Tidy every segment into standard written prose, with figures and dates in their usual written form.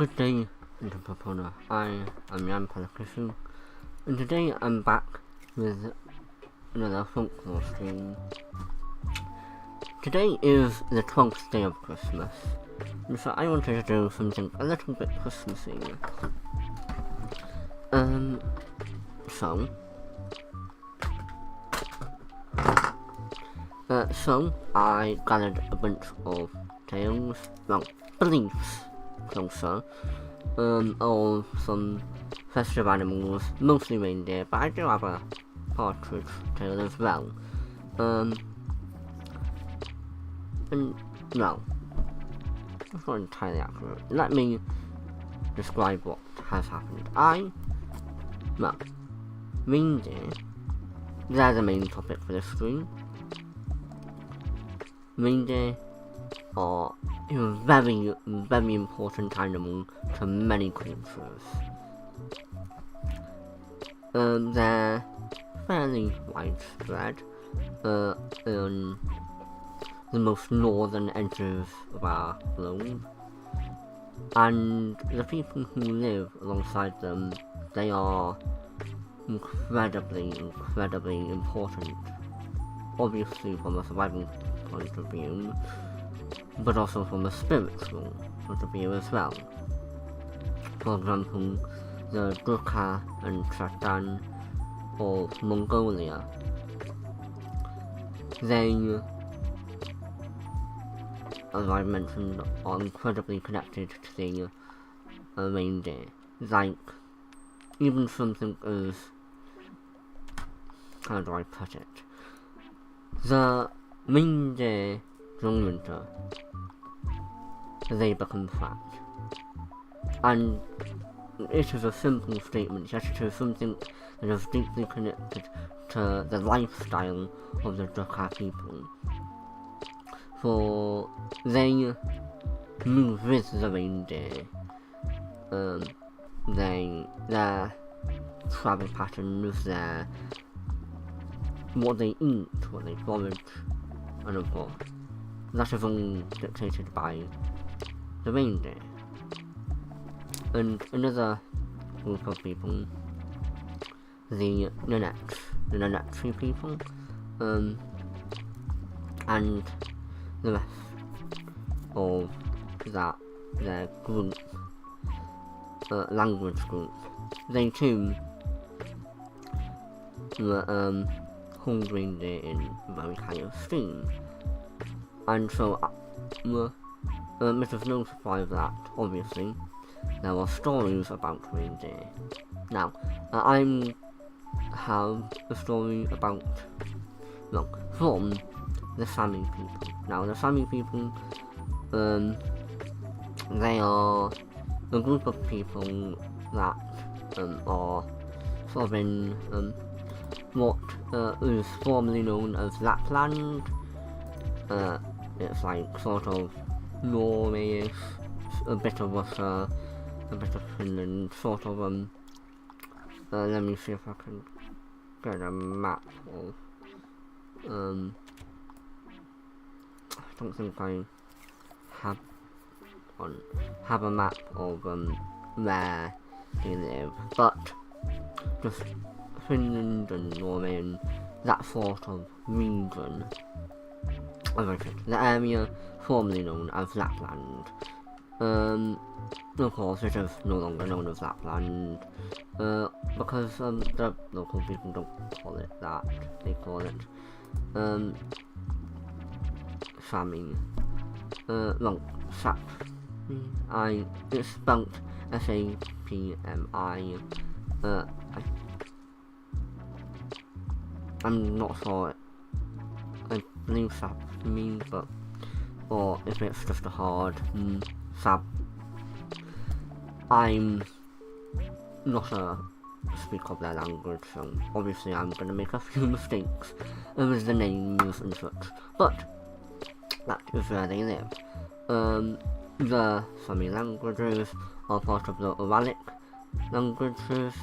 Good day, entrepreneur. I am Palakisu, and today I'm back with another folklore stream. Today is the 12th day of Christmas, and so I wanted to do something a little bit Christmassy. So I gathered a bunch of tales, beliefs, closer, of some festive animals, mostly reindeer, but I do have a partridge tale as well. And no, that's not entirely accurate. Let me describe what has happened. Reindeer, they're the main topic for this stream. Reindeer are a very, very important animal to many cultures. They're fairly widespread in the most northern edges of our globe, and the people who live alongside them, they are incredibly important, obviously from a survival point of view, but also from a spiritual point of view as well. For example, the Gurkha and Chatan of Mongolia, they, as I've mentioned, are incredibly connected to the reindeer. Like, even something as, how do I put it? The reindeer during winter, they become fat. And it is a simple statement, yet it is something that is deeply connected to the lifestyle of the Gurkha people. For they move with the reindeer. Their travel patterns, what they eat, what they forage, and of course, that is all dictated by the reindeer. And another group of people, the Nenetri people, and the rest of their group, language group, they too hold reindeer in very high esteem. And so, it is no surprise that, obviously, there are stories about reindeer. Now, I have a story about, from the Sami people. Now, the Sami people, they are a group of people that are sort of in what is formerly known as Lapland. It's like sort of Norway-ish, a bit of Russia, a bit of Finland, sort of let me see if I can get a map of, I don't think I have a map of where they live, but just Finland and Norway and that sort of region. As I said, the area formerly known as Lapland. Of course, it is no longer known as Lapland, because the local people don't call it that. They call it Sami. Sap. It's spelled S-A-P-M-I. I'm not sure. I believe sap means, but, or if it's just a hard sap. I'm not a speaker of their language, so obviously I'm gonna make a few mistakes with the names and such, but that is where they live. The Sami languages are part of the Uralic languages,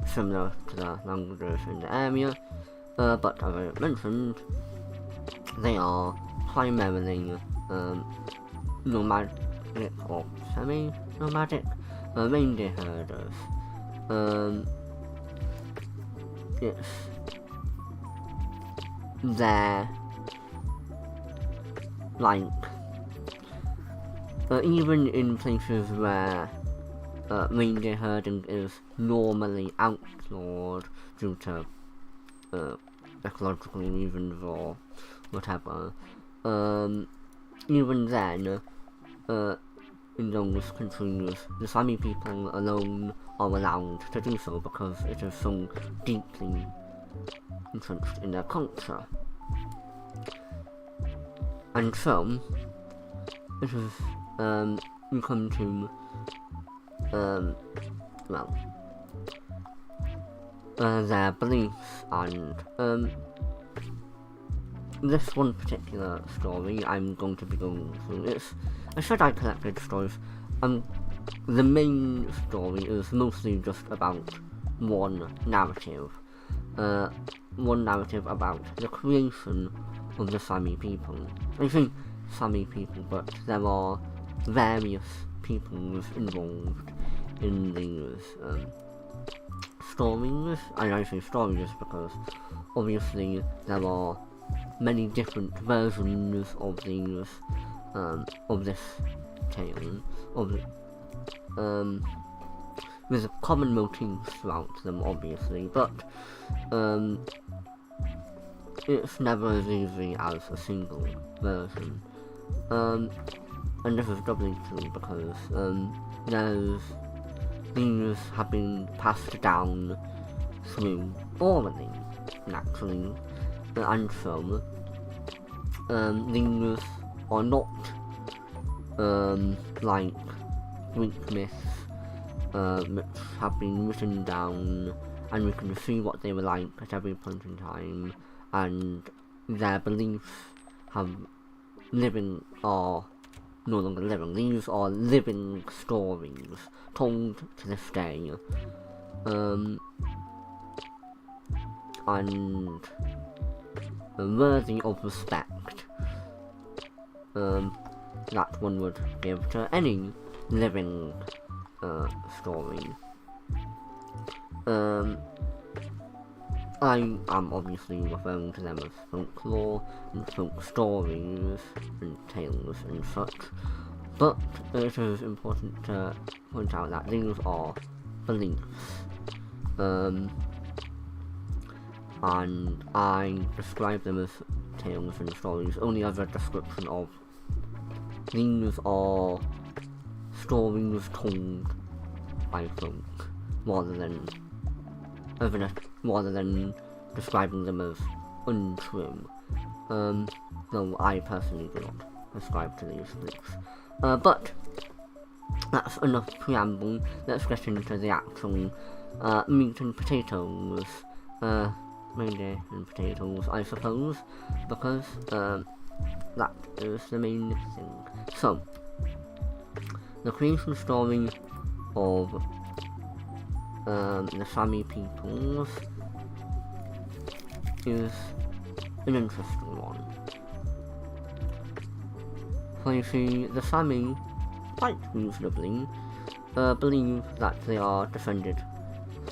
similar to the languages in the area, but as I mentioned, they are primarily nomadic or semi-nomadic reindeer herders. It's their like even in places where reindeer herding is normally outlawed due to ecological reasons or whatever, even then, in those countries, the Sami people alone are allowed to do so because it is so deeply entrenched in their culture. And so, it is, we come to, their beliefs, and, this one particular story I'm going to be going through. I said I collected stories, the main story is mostly just about one narrative. One narrative about the creation of the Sami people. I say Sami people, but there are various peoples involved in these stories, and I say stories because obviously there are many different versions of these, of this tale, with common motifs throughout them, obviously, but it's never as easy as a single version, and this is doubly true because these have been passed down through orally, naturally, and so these are not like Greek myths which have been written down and we can see what they were like at every point in time, and their beliefs are no longer living. These are living stories told to this day, and worthy of respect that one would give to any living story. I am obviously referring to them as folklore and folk stories and tales and such, but it is important to point out that these are beliefs, and I describe them as tales and stories only as a description of these are stories told by folk, rather than describing them as untrue, though I personally do not ascribe to these beliefs. But that's enough preamble. Let's get into the actual meat and potatoes, reindeer and potatoes, I suppose, because that is the main thing. So, the creation story of the Sami peoples is an interesting one. So you see, the Sami, quite reasonably, believe that they are descended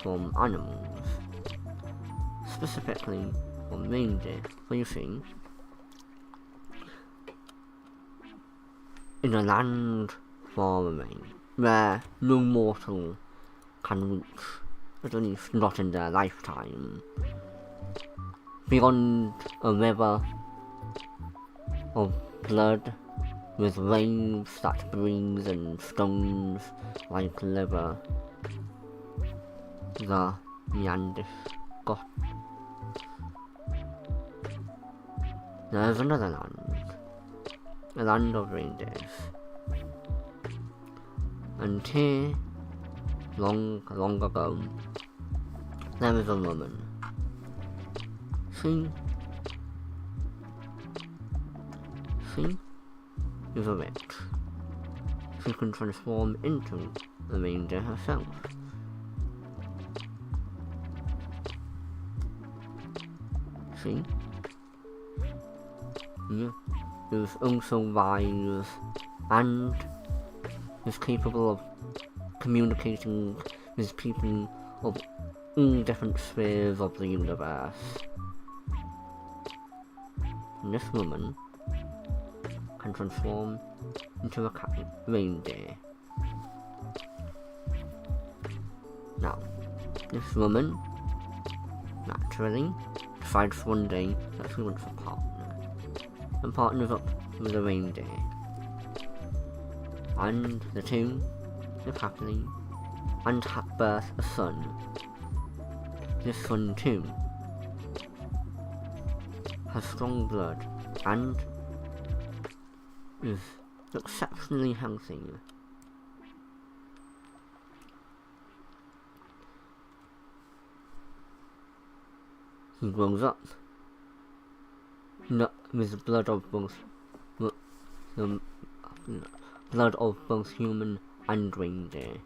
from animals, specifically from reindeer. So you see, in a land far away, where no mortal can reach, at least not in their lifetime, beyond a river of blood with waves that breathe and stones like liver, the Meandis got. There's another land, a land of reindeers, and here, long ago, there is a woman. She is a witch. She can transform into a reindeer herself. She is also wise and is capable of communicating with people of all different spheres of the universe. And this woman can transform into a reindeer. Now, this woman naturally decides one day that she wants a partner, and partners up with a reindeer. And the two live happily and birth a son. This son too has strong blood and is exceptionally healthy. He grows up with the blood of both human and reindeer,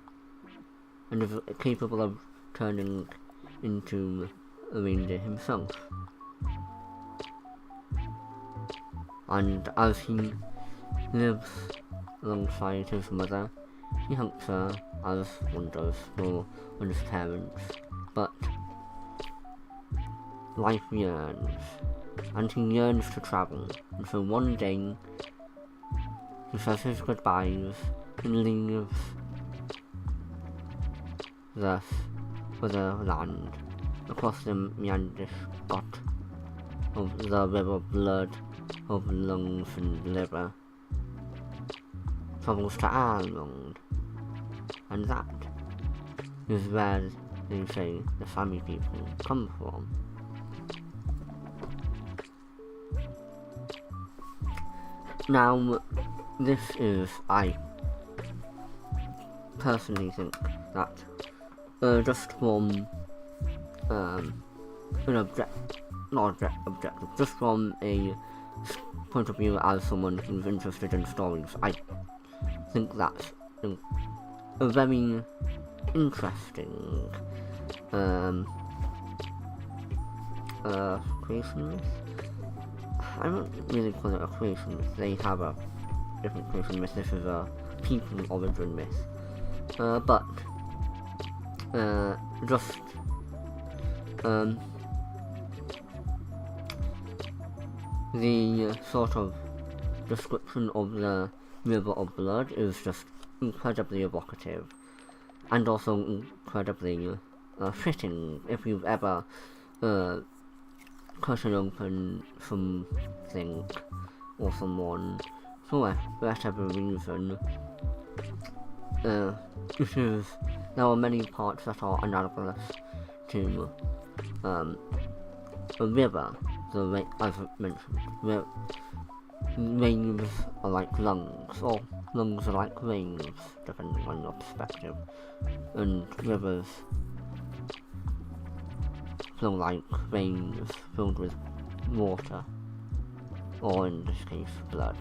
and is capable of turning into a reindeer himself. And as he lives alongside his mother, he helps her as one does for one's parents, but life yearns, and he yearns to travel, and so one day he says his goodbyes and leaves thus for the land across the meandering spot of the river blood of lungs and liver, travels to Ireland, and that is where they say the Sami people come from. Now, this is, I personally think that just from an just from a point of view as someone who's interested in stories, I think that's a very interesting creation myth. I don't really call it a creation myth. They have a different creation myth. This is a people origin myth. But just the sort of description of the river of blood is just incredibly evocative, and also incredibly fitting if you've ever cutting open something or someone for whatever reason. There are many parts that are analogous to a river. As I mentioned, waves are like lungs, or lungs are like waves, depending on your perspective, and rivers flow like veins filled with water, or in this case, blood.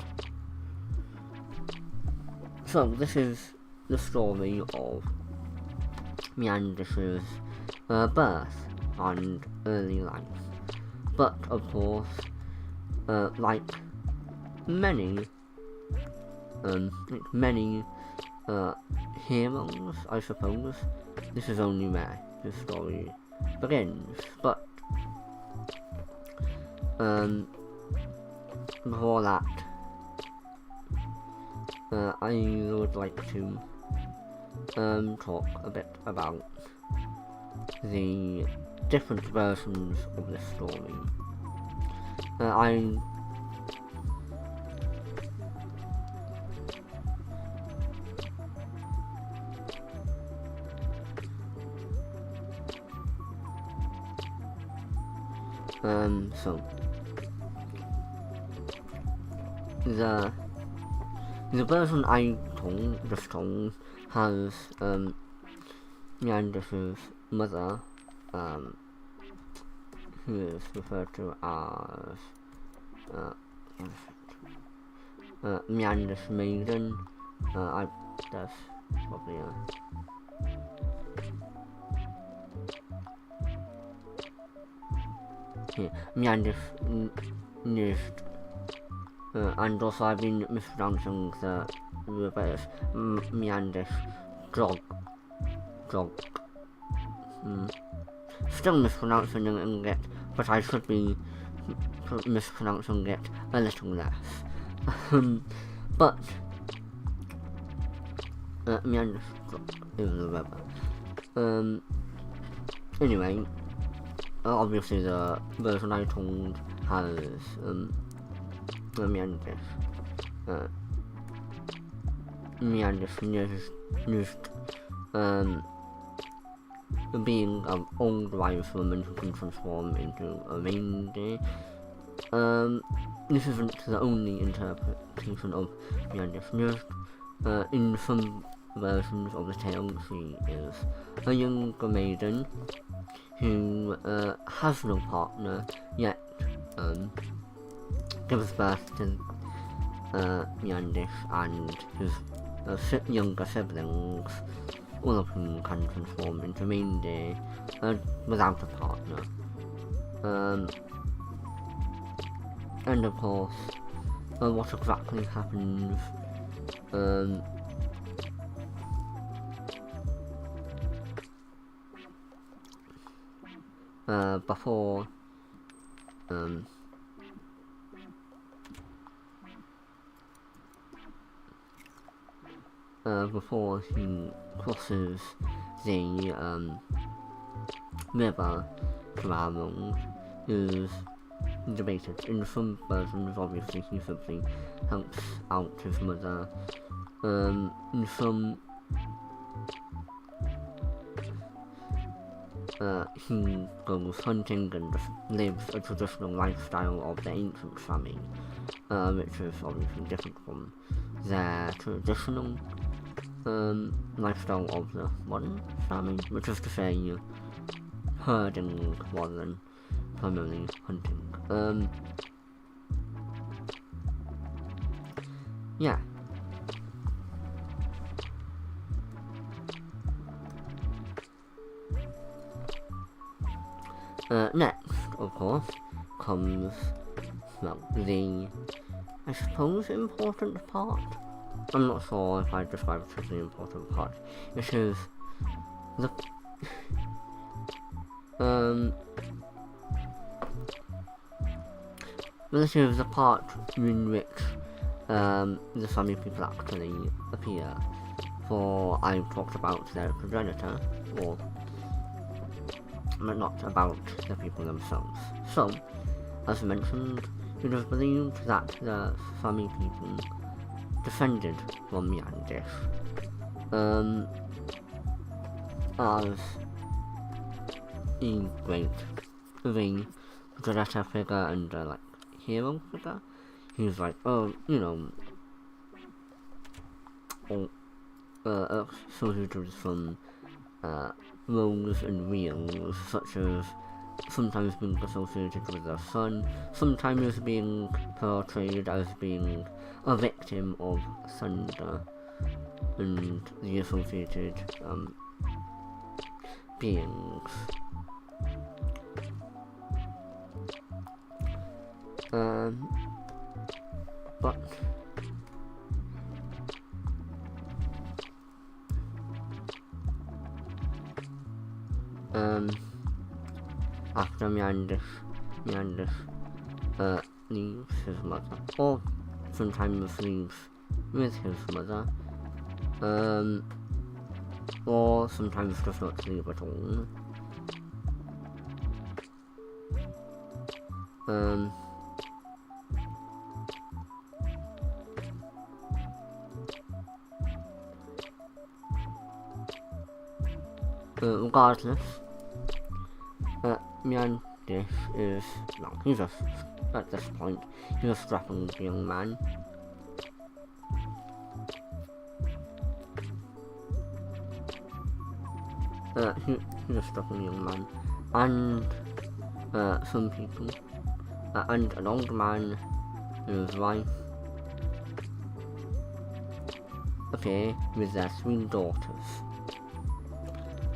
So this is the story of Meandish's birth and early life. But of course, like many heroes, I suppose, this is only where the story begins. But before that, I would like to talk a bit about the different versions of this story. So the version I just told has Meandish's mother, who is referred to as Meandish Maiden. That's probably Meandish Nisht, and also I've been mispronouncing the river is meanders, jog. Still mispronouncing it, but I should be mispronouncing it a little less. But meanders is the river. Anyway, obviously the version I told has meanders. Meanders used being an old wise woman who can transform into a reindeer. This isn't the only interpretation of Meanders used. In some versions of the tale, she is a younger maiden who has no partner yet gives birth to Meanders and his younger siblings, all of whom can transform into reindeer without a partner. And of course, what exactly happens before before he crosses the river Sharou is debated. In some versions, obviously, he simply helps out his mother. In some, he goes hunting and just lives a traditional lifestyle of the ancient Sami, which is obviously different from their traditional lifestyle of the modern Sami, which is to say herding rather than primarily hunting. Yeah. Next, of course, comes, well, I suppose, important part. I'm not sure if I describe it as the important part. It is the this is the part in which the Sami people actually appear. For I talked about their progenitor, or but not about the people themselves. So, as mentioned, it is believed that the Sami people defended from Meanders as a great progenitor figure and like hero figure. He's like, associated from roles and wheels, such as sometimes being associated with the sun, sometimes being portrayed as being a victim of thunder and the associated beings. But after Meanders leaves his mother, or sometimes leaves with his mother, or sometimes does not leave at all. Regardless, Meanders is, well, he's at this point, he's a strapping young man. He's a strapping young man, and some people, and an old man and his wife, appear with their 3 daughters.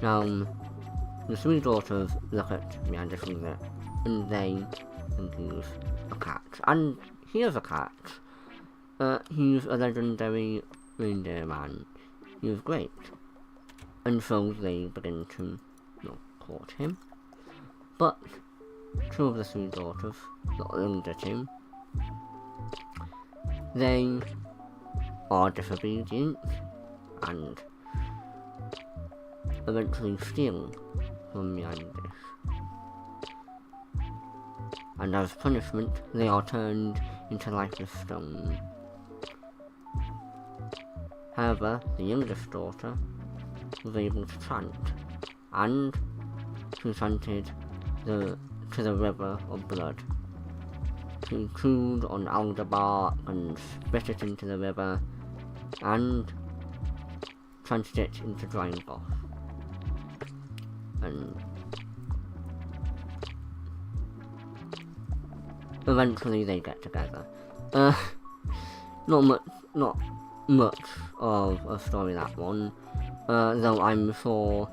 Now, the 3 daughters look at Meanders and they think he's a cat. And he is a cat. He's a legendary reindeer man. He was great. And so they begin to court him. But two of the three daughters, not under him, they are disobedient and eventually steal from Myao. And as punishment, they are turned into lifeless stone. However, the youngest daughter was able to chant, and she chanted to the river of blood. She chewed on alder bark and spit it into the river, and chanted it into drying off. And eventually they get together. Not much of a story, that one. Though I'm sure,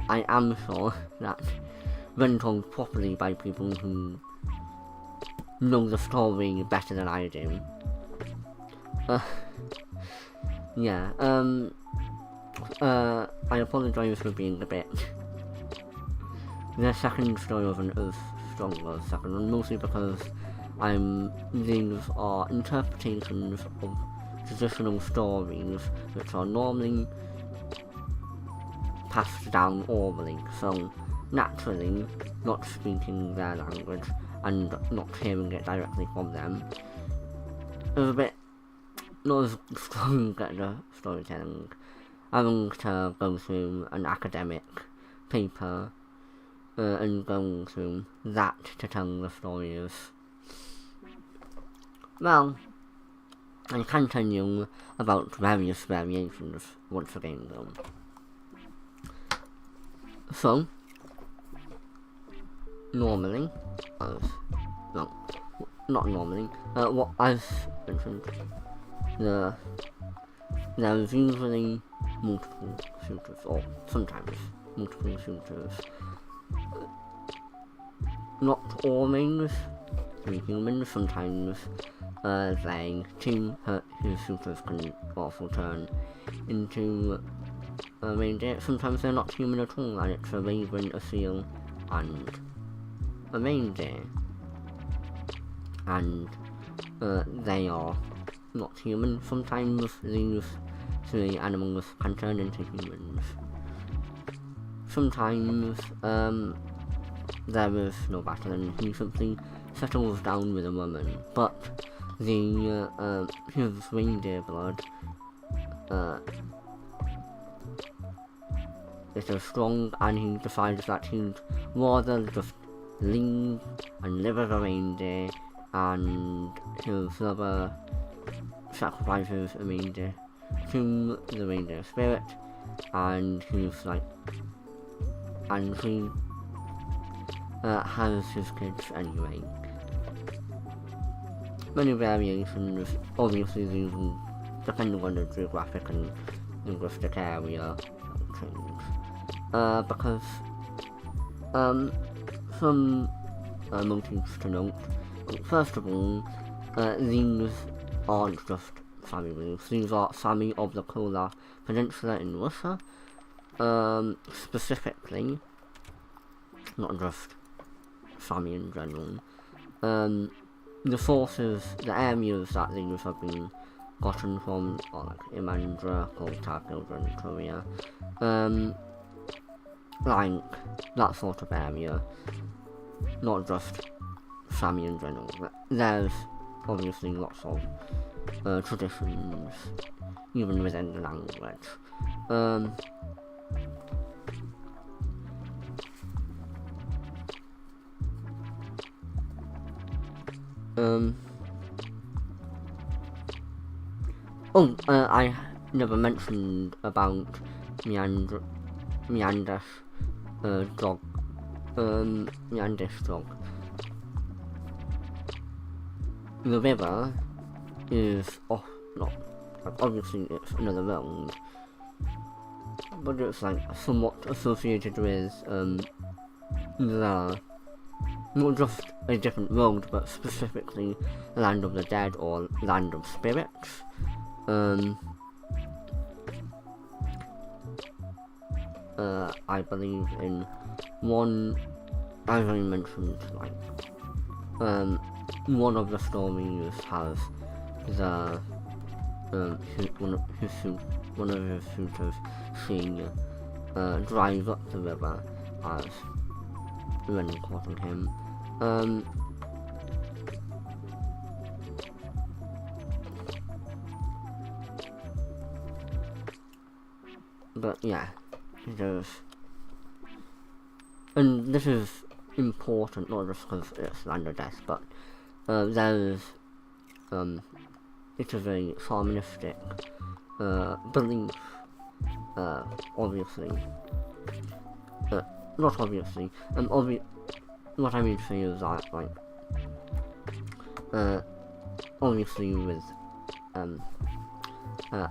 I am sure that when told properly by people who know the story better than I do. I apologise for being a bit. The second story wasn't as strong as the second one, mostly because these are interpretations of traditional stories which are normally passed down orally, so naturally, not speaking their language and not hearing it directly from them, is a bit not as strong at the storytelling. Having to go through an academic paper and going through that to tell the stories. Well, I can tell you about various variations once again though. So, normally, not normally, what I've mentioned, there's usually multiple suitors, or sometimes multiple suitors. Not always humans, sometimes his suitors can also turn into a reindeer. Sometimes they're not human at all, and it's a raven, a seal, and a reindeer. And they are not human. Sometimes these three animals can turn into humans. Sometimes there is no battle and he simply settles down with a woman, but his reindeer blood is so strong, and he decides that he'd rather just leave and live as a reindeer, and his lover sacrifices a reindeer to the reindeer spirit, and he has his kids anyway. Many variations, obviously these, depending on the geographic and linguistic area, change. Because some motifs to note. First of all, these aren't just Sami beliefs, these are Sami of the Kola Peninsula in Russia, specifically, not just Sami in general. The sources, the areas that these have been gotten from are like Imandra, Koltak, and Korea, like that sort of area, not just Sami in general. There's obviously lots of traditions, even within the language. I never mentioned about Meander's dog. Meander's dog. The river is obviously it's another road, but it's like somewhat associated with not just a different road, but specifically Land of the Dead or Land of Spirits. I believe in one, as I mentioned, like, one of the stories has the, one of his suitors seeing, drive up the river as Ren courting him. But yeah, there's, and this is important not just because it's land or death, but there's it's a very shamanistic belief, obviously, not obviously, what I mean to say is that, like, obviously with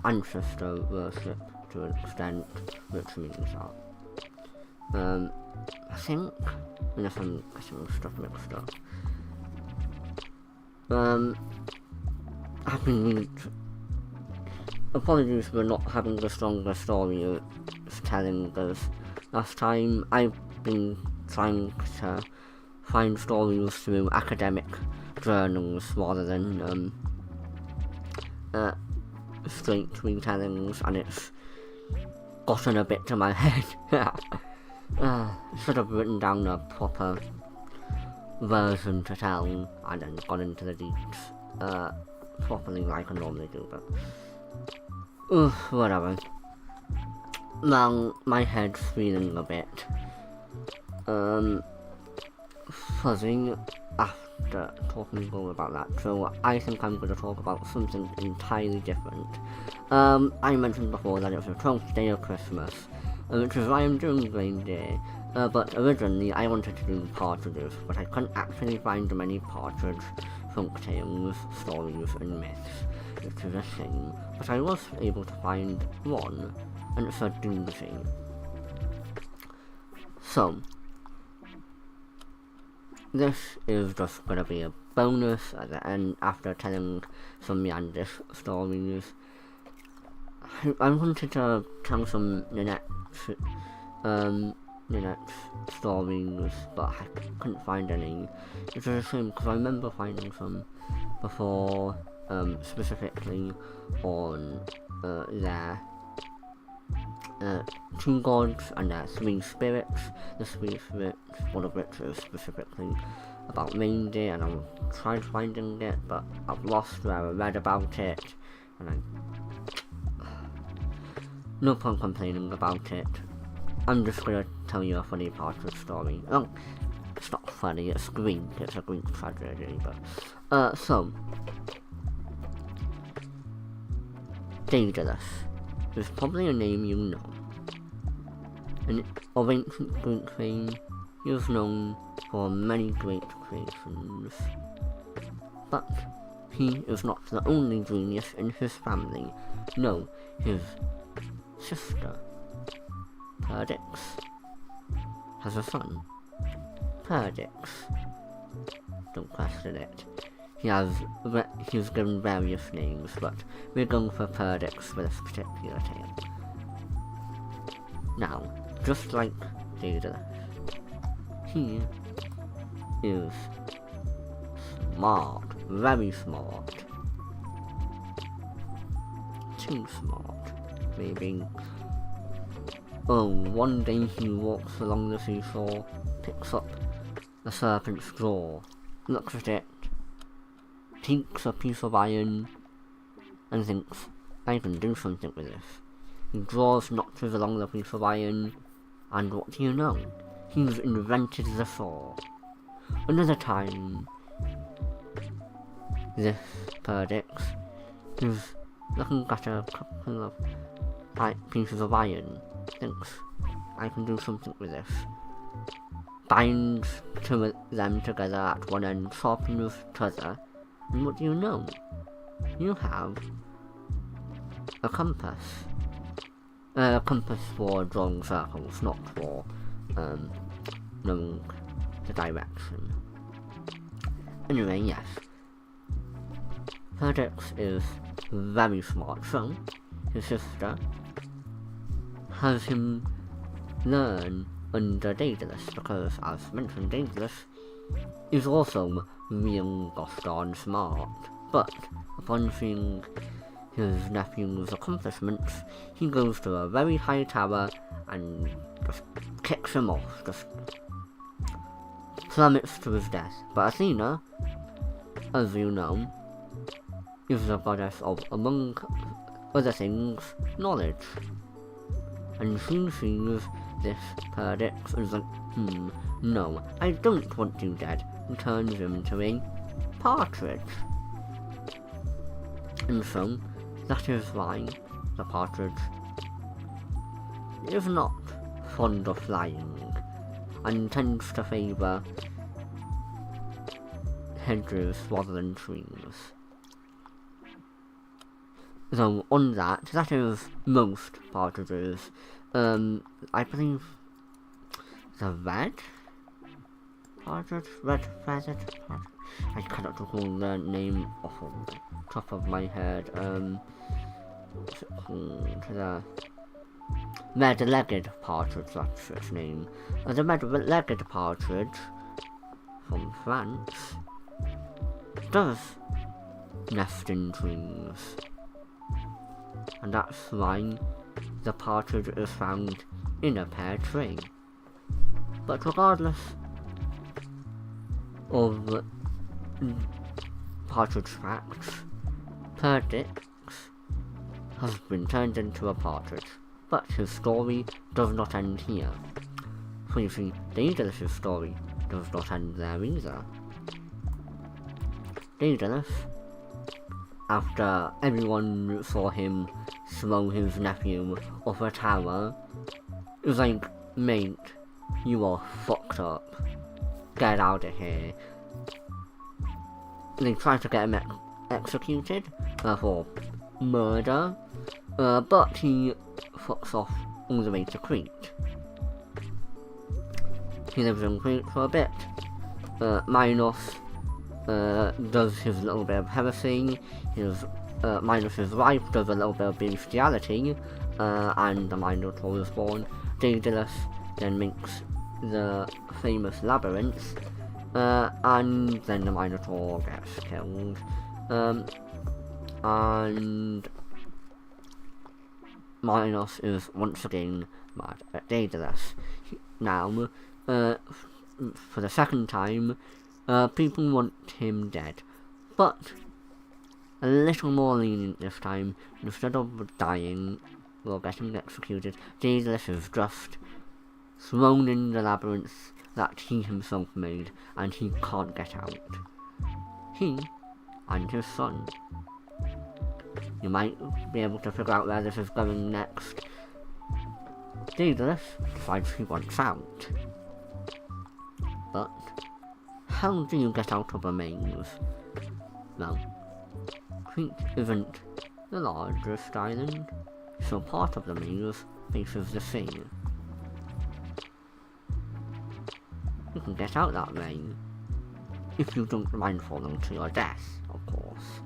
ancestor worship to an extent, which means that, I think, unless I'm getting stuff mixed up, I've been really apologies for not having the stronger story of telling, because last time I've been trying to find stories through academic journals rather than straight retellings, and it's gotten a bit to my head. Should have written down a proper version to tell and then gone into the deets properly like I normally do, but whatever. Now my head's feeling a bit fuzzy after talking more about that, so I think I'm going to talk about something entirely different. I mentioned before that it was the 12th day of Christmas, which is why I'm doing Reindeer, but originally I wanted to do partridges, but I couldn't actually find many partridge folktales, stories and myths, which is a shame, but I was able to find one, and it's a doozy. So, this is just gonna be a bonus at the end after telling some Yandish stories. I wanted to tell some Ninette stories, but I couldn't find any, which is a shame because I remember finding some before, specifically on their two gods and their three spirits. The three spirits, one of which is specifically about reindeer, and I'm trying finding it, but I've lost where I read about it, and no point complaining about it. I'm just gonna tell you a funny part of the story. Oh, it's not funny, it's Greek, it's a Greek tragedy, but, so, Daidai is probably a name you know. And of ancient Greek fame, he was known for many great creations. But he is not the only genius in his family. No, his sister, Perdix, has a son. Perdix. Don't question it. He's given various names, but we're going for Perdix for this particular tale. Now, just like Daidai, he is smart, very smart. Too smart, maybe. Oh, one day he walks along the seashore, picks up a serpent's jaw, looks at it, takes a piece of iron, and thinks, I can do something with this. He draws notches along the piece of iron, and what do you know? He's invented the saw. Another time, this Perdix is looking at a couple of pieces of iron, thinks, I can do something with this. Binds them together at one end, sharpens each other, and what do you know? You have a compass. A compass for drawing circles, not for knowing the direction. Anyway, yes. Perdix is very smart, so his sister has him learn under Daedalus, because, as mentioned, Daedalus is also real gosh darn smart. But upon seeing his nephew's accomplishments, he goes to a very high tower and just kicks him off, just plummets to his death. But Athena, as you know, is the goddess of, among other things, knowledge. And she sees this Perdix and is like, no, I don't want you dead, and turns him into a partridge. And so, that is why the partridge is not fond of flying, and tends to favour hedges rather than trees. So on that is most partridges. I believe the red partridge, red-feathered partridge. I cannot recall the name off the top of my head. What's it called? The red-legged partridge, that's its name. The red-legged partridge from France does nest in trees, and that's why the partridge is found in a pear tree. But regardless of partridge facts, Perdix has been turned into a partridge, but his story does not end here. So you see, Daedalus' story does not end there either. Daedalus, after everyone saw him throw his nephew off a tower, it was like, mate, you are fucked up. Get out of here. They tried to get him executed for murder, but he fucks off all the way to Crete. He lives in Crete for a bit. Minos does his little bit of heresy. Minos' wife does a little bit of bestiality, and the Minotaur is born. Daedalus then makes the famous labyrinth, and then the Minotaur gets killed, and Minos is once again mad at Daedalus. Now, for the second time, people want him dead, but a little more lenient this time. Instead of dying or getting executed, Daedalus is just thrown in the labyrinth that he himself made, and he can't get out. He and his son. You might be able to figure out where this is going next. Daedalus decides he wants out. But how do you get out of a maze? Well, Crete isn't the largest island, so part of the maze faces the sea. You can get out that way, if you don't mind falling to your death, of course.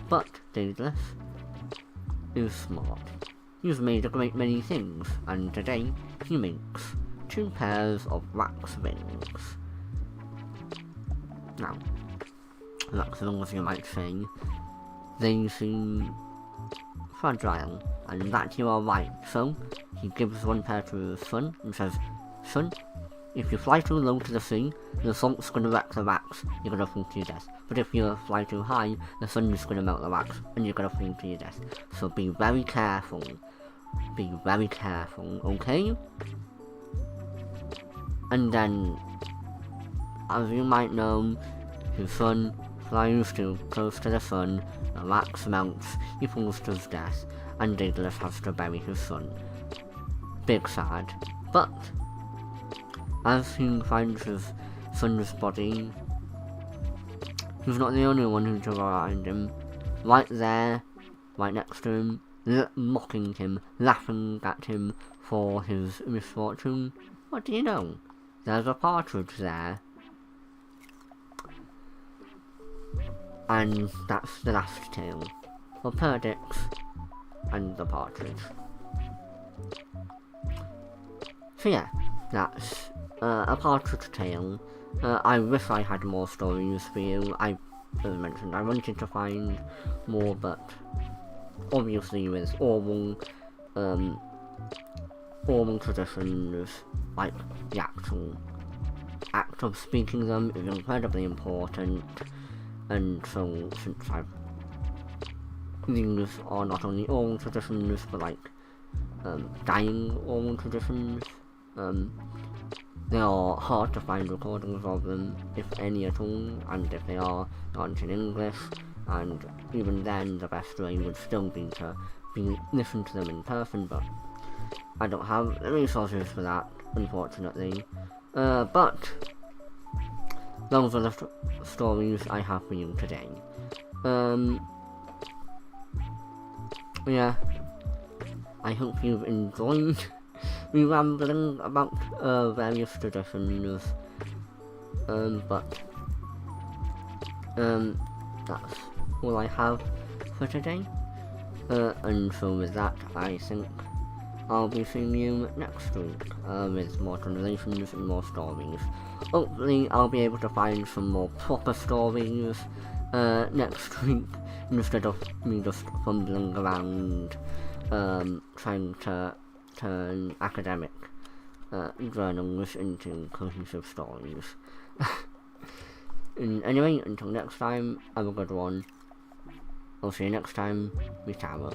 But Daedalus is smart. He's made a great many things, and today he makes 2 pairs of wax wings. Now, wax wings, you might say, they seem fragile, and that you are right. So he gives 1 pair to his son and says, "Son, if you fly too low to the sea, the salt's gonna wreck the wax, you're gonna fall to your death. But if you fly too high, the sun's gonna melt the wax, and you're gonna fall to your death. So be very careful. Be very careful, okay?" And then, as you might know, his son flies too close to the sun, the wax melts, he falls to his death, and Daedalus has to bury his son. Big sad. But as he finds his son's body, he's not the only one who's around him. Right there, right next to him, mocking him, laughing at him for his misfortune. What do you know? There's a partridge there. And that's the last tale for Perdix and the Partridge. So yeah, that's a Partridge tale. I wish I had more stories for you. I mentioned I wanted to find more, but obviously with oral traditions, like the actual act of speaking them is incredibly important, and so since these are not only oral traditions but like dying oral traditions, they are hard to find recordings of them, if any at all, and if they are, not in English, and even then the best way would still be to listen to them in person, but I don't have the resources for that, unfortunately. But those are the stories I have for you today. Yeah, I hope you've enjoyed me rambling about various traditions, but that's all I have for today, and so with that I think I'll be seeing you next week with more translations and more stories. Hopefully I'll be able to find some more proper stories next week instead of me just fumbling around trying to turn academic journals into cohesive stories. And anyway, until next time, have a good one. I'll see you next time with Sharou.